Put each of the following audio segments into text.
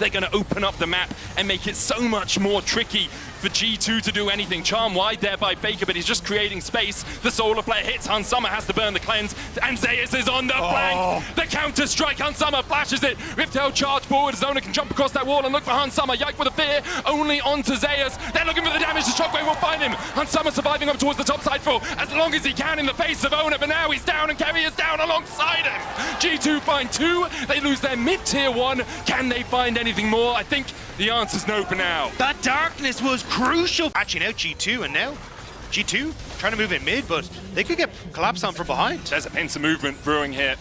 they're going to open up the map and make it so much more tricky for G2 to do anything. Charm wide there by Faker, but he's just creating space. The Solar Flare hits, Hansama has to burn the cleanse, and Zeus is on the flank. The counter strike, Hansama flashes it. Riptail charge forward, Zona can jump across that wall and look for Hansama. Yike with a fear, only onto Zeus. They're looking for the damage, the Shockwave will find him. Hansama surviving up towards the top side for as long as he can in the face of Ona, but now he's down and Carry is down alongside him. G2 find 2, they lose their mid-tier 1. Can they find anything more? I think the answer's no for now. That darkness was crucial. Patching out G2, and now G2 trying to move in mid, but they could get collapsed on from behind. There's a pincer movement brewing here.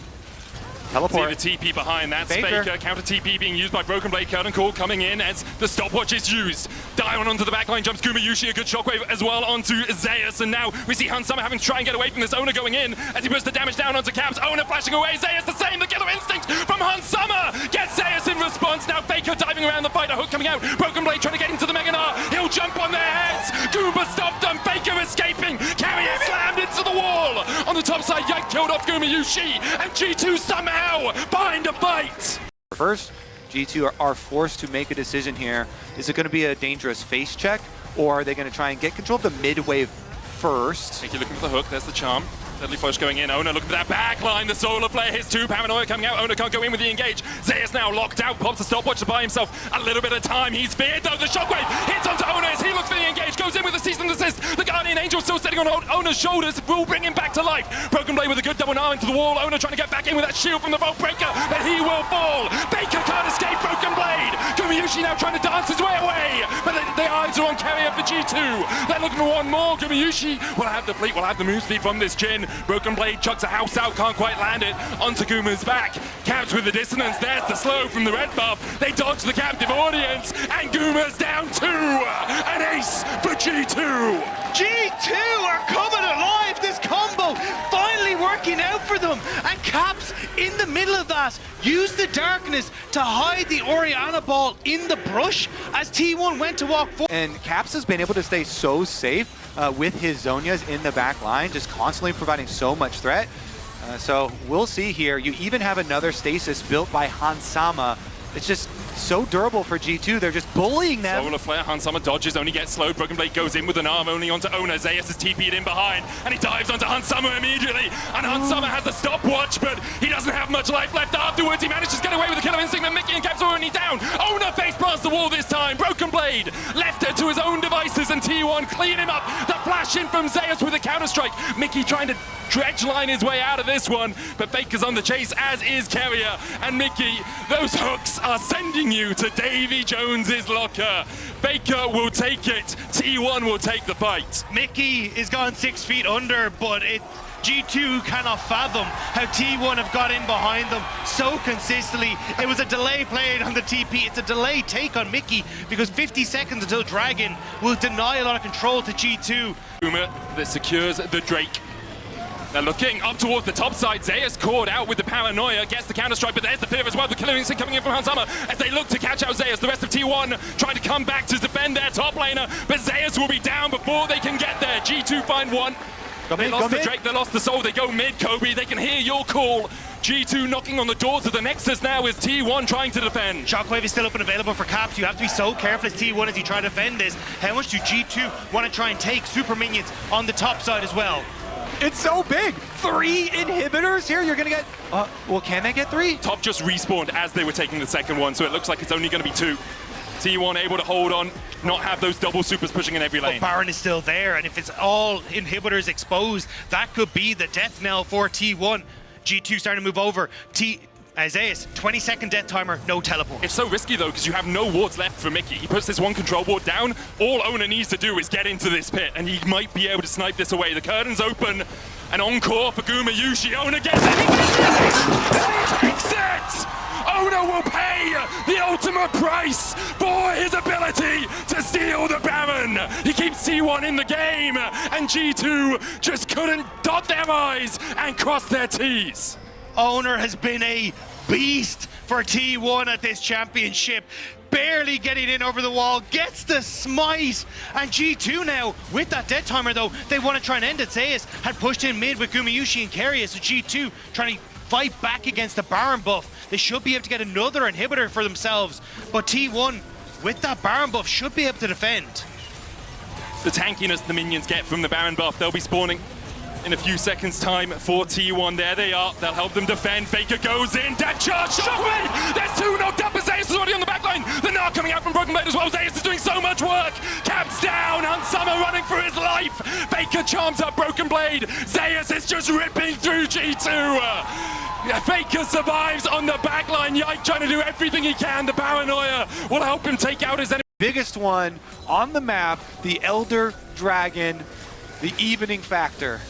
Teleport. See the TP behind, that's Faker. Counter TP being used by Broken Blade. Curtain Call coming in as the stopwatch is used. Dion onto the backline, jumps Gumayushi, a good shockwave as well onto Zeus, and now we see Hansama having to try and get away from this. Ona going in as he puts the damage down onto Caps. Ona flashing away, Zeus the same, the killer instinct from Hansama gets Zeus in response. Now Faker diving around the fight, a hook coming out. Broken Blade trying to get into the Meganar, he'll jump on their heads. Gooba stopped them, Faker escaping. Carrier slammed into the wall. On the top side, Yike killed off Gumayushi, and G2 somehow find a fight. First, G2 are forced to make a decision here. Is it going to be a dangerous face check, or are they going to try and get control of the mid wave first? Thank you, looking for the hook. There's the charm. Deadly Flush going in. Ona looking for that back line. The Solar Flare hits 2. Paranoia coming out. Ona can't go in with the engage. Zeus now locked out. Pops a stopwatch to buy himself a little bit of time. He's feared though. The Shockwave hits onto Ona as he looks for the engage. Goes in with the cease and desist. The Guardian Angel still sitting on Ona's shoulders. Will bring him back to life. Broken Blade with a good double arm into the wall. Ona trying to get back in with that shield from the Vault Breaker, but he will fall. Baker can't escape Broken Blade. Gumayushi now trying to dance his way away, but the eyes are on Carrier for G2. They're looking for one more. Gumayushi will have the fleet, will have the move speed from this Jhin. Broken Blade chucks a house out, can't quite land it onto Guma's back. Caps with the dissonance, there's the slow from the red buff. They dodge the captive audience, and Guma's down 2. An ace for G2. G2 are coming alive. This combo finally working out for them. And Caps in the middle of that used the darkness to hide the Orianna ball in the brush as T1 went to walk forward. And Caps has been able to stay so safe with his Zhonyas in the back line, just constantly providing so much threat. So we'll see here. You even have another stasis built by Hansama. It's just so durable for G2. They're just bullying them. Solar Flare, Hansama dodges, only gets slowed. Broken Blade goes in with an arm only onto Ona. Zeus is TP'd in behind, and he dives onto Hansama immediately. And Hansama has the stopwatch, but he doesn't have much life left afterwards. He manages to get away with the killer instinct, but Mickey and Caps are already down. Ona face plants the wall this time. Broken Blade left it to his own devices, and T1 clean him up. The flash in from Zeus with a counter-strike. Mickey trying to dredge line his way out of this one, but Faker's on the chase, as is Carrier. And Mickey, those hooks are sending you to Davy Jones's locker. Faker will take it. T1 will take the fight. Mickey is gone 6 feet under, but G2 cannot fathom how T1 have got in behind them so consistently. It was a delay played on the TP. It's a delay take on Mickey because 50 seconds until Dragon will deny a lot of control to G2. Uma that secures the Drake. They're looking up towards the top side. Zeus caught out with the Paranoia, gets the counter-strike, but there's the fear as well. The killer instinct coming in from Hansama as they look to catch out Zeus. The rest of T1 trying to come back to defend their top laner, but Zeus will be down before they can get there. G2 find 1. They lost the Drake, they lost the soul, they go mid, Kobe. They can hear your call. G2 knocking on the doors of the Nexus now is T1 trying to defend. Shockwave is still up and available for Caps. You have to be so careful as T1 as you try to defend this. How much do G2 want to try and take super minions on the top side as well? It's so big. 3 inhibitors here. You're gonna get. Well, can they get 3? Top just respawned as they were taking the second one, so it looks like it's only going to be 2. T1 able to hold on, not have those double supers pushing in every lane. But Baron is still there, and if it's all inhibitors exposed, that could be the death knell for T1. G2 starting to move over. Zeus, 20-second death timer, no teleport. It's so risky though, because you have no wards left for Mickey. He puts this one control ward down. All Ona needs to do is get into this pit, and he might be able to snipe this away. The curtain's open. An encore for Gumayushi. Ona gets it. He takes it! Ona will pay the ultimate price for his ability to steal the Baron. He keeps T1 in the game, and G2 just couldn't dot their I's and cross their T's. Owner has been a beast for T1 at this championship. Barely getting in over the wall, gets the smite, and G2 now, with that dead timer though, they want to try and end it. Zeus had pushed in mid with Gumayushi and Carrier, so G2 trying to fight back against the Baron buff. They should be able to get another inhibitor for themselves, but T1, with that Baron buff, should be able to defend. The tankiness the minions get from the Baron buff, they'll be spawning in a few seconds time for T1. There they are, they'll help them defend. Faker goes in, dead charge, shockwave! There's two knocked up, but Zeus is already on the back line. The Gnar coming out from Broken Blade as well. Zeus is doing so much work. Caps down, Unsummer running for his life. Faker charms up Broken Blade. Zeus is just ripping through G2. Faker survives on the back line. Yike trying to do everything he can. The paranoia will help him take out his enemy. Biggest one on the map, the Elder Dragon, the evening factor.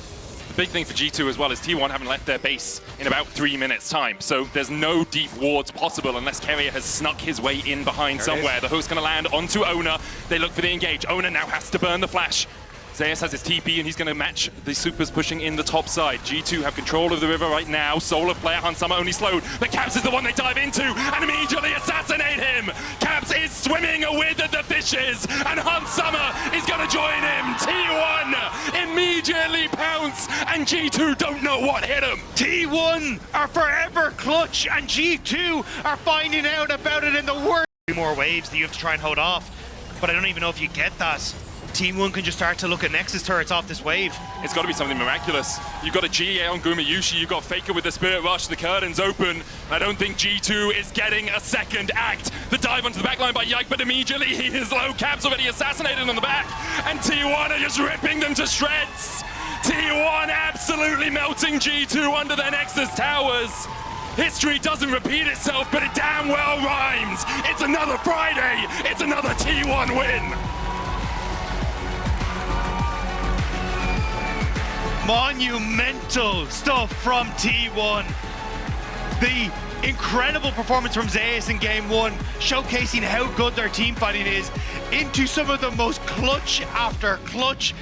The big thing for G2 as well is T1 haven't left their base in about 3 minutes time, so there's no deep wards possible unless Keria has snuck his way in behind somewhere. The hook's going to land onto Ona. They look for the engage. Ona now has to burn the flash. Zeus has his TP and he's going to match the supers pushing in the top side. G2 have control of the river right now. Solar player, Hansama only slowed, but Caps is the one they dive into and immediately assassinate him. Caps is swimming with the fishes and Hansama is going to join him. T1 immediately pounce and G2 don't know what hit him. T1 are forever clutch and G2 are finding out about it in the worst. More waves that you have to try and hold off, but I don't even know if you get that. Team 1 can just start to look at Nexus turrets off this wave. It's got to be something miraculous. You've got a GA on Gumayushi, you've got Faker with the Spirit Rush, the curtain's open. I don't think G2 is getting a second act. The dive onto the backline by Yike, but immediately he is low. Caps already assassinated on the back, and T1 are just ripping them to shreds. T1 absolutely melting G2 under their Nexus towers. History doesn't repeat itself, but it damn well rhymes. It's another Friday, it's another T1 win. Monumental stuff from T1. The incredible performance from Zeus in game 1, showcasing how good their team fighting is, into some of the most clutch after clutch